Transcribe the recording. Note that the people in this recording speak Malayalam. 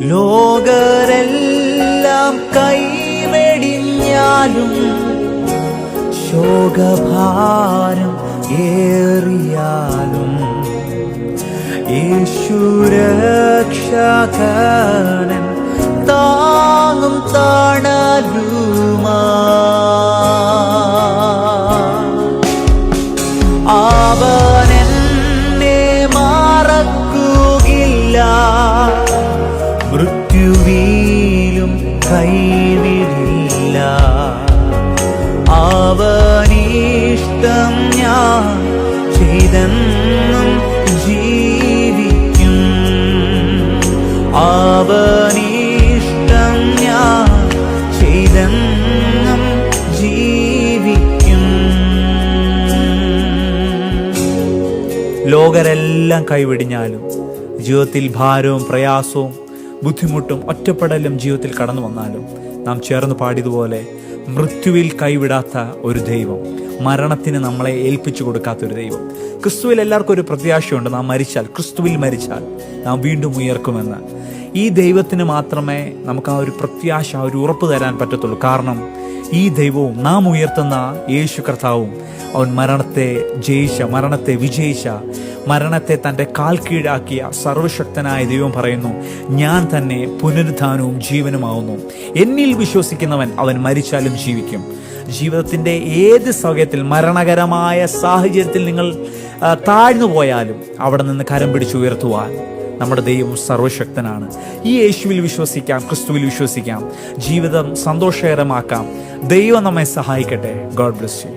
ലോകരെല്ലാം കൈവെടിഞ്ഞാലും ശോകഭാരം ഏറിയാലും യേശുരക്ഷകൻ താങ്ങും തണലുമാ. അവനെന്നെ മറക്കുകയില്ല, മൃത്യുവിലും കൈവിടില്ല. അവനിഷ്ടം ഞാൻ ചെയ്തെന്നും ജീവിക്കും. അവനിഷ്ടം ഞാൻ ചെയ്തെന്നും ജീവിക്കും. ലോകരെല്ലാം കൈവിടിഞ്ഞാലും, ജീവിതത്തിൽ ഭാരവും പ്രയാസവും ബുദ്ധിമുട്ടും ഒറ്റപ്പെടലും ജീവിതത്തിൽ കടന്നു വന്നാലും, നാം ചേർന്ന് പാടിയതുപോലെ മൃത്യുവിൽ കൈവിടാത്ത ഒരു ദൈവം, മരണത്തിന് നമ്മളെ ഏൽപ്പിച്ചു കൊടുക്കാത്തൊരു ദൈവം. ക്രിസ്തുവിൽ എല്ലാവർക്കും ഒരു പ്രത്യാശയുണ്ട്. നാം മരിച്ചാൽ, ക്രിസ്തുവിൽ മരിച്ചാൽ നാം വീണ്ടും ഉയർക്കുമെന്ന്. ഈ ദൈവത്തിന് മാത്രമേ നമുക്ക് ആ ഒരു പ്രത്യാശ, ആ ഒരു ഉറപ്പ് തരാൻ പറ്റത്തുള്ളൂ. കാരണം ഈ ദൈവവും നാം ഉയർത്തുന്ന യേശു കർത്താവും, അവൻ മരണത്തെ ജയിച്ച, മരണത്തെ വിജയിച്ച, മരണത്തെ തൻ്റെ കാൽ കീഴാക്കിയ സർവശക്തനായ ദൈവം പറയുന്നു, ഞാൻ തന്നെ പുനരുത്ഥാനവും ജീവനുമാവുന്നു. എന്നിൽ വിശ്വസിക്കുന്നവൻ അവൻ മരിച്ചാലും ജീവിക്കും. ജീവിതത്തിൻ്റെ ഏത് സമയത്തിൽ, മരണകരമായ സാഹചര്യത്തിൽ നിങ്ങൾ താഴ്ന്നു പോയാലും അവിടെ നിന്ന് കരം പിടിച്ച് ഉയർത്തുവാൻ നമ്മുടെ ദൈവം സർവശക്തനാണ്. ഈ യേശുവിൽ വിശ്വസിക്കാം, ക്രിസ്തുവിൽ വിശ്വസിക്കാം, ജീവിതം സന്തോഷകരമാക്കാം. ദൈവം നമ്മെ സഹായിക്കട്ടെ. God bless you.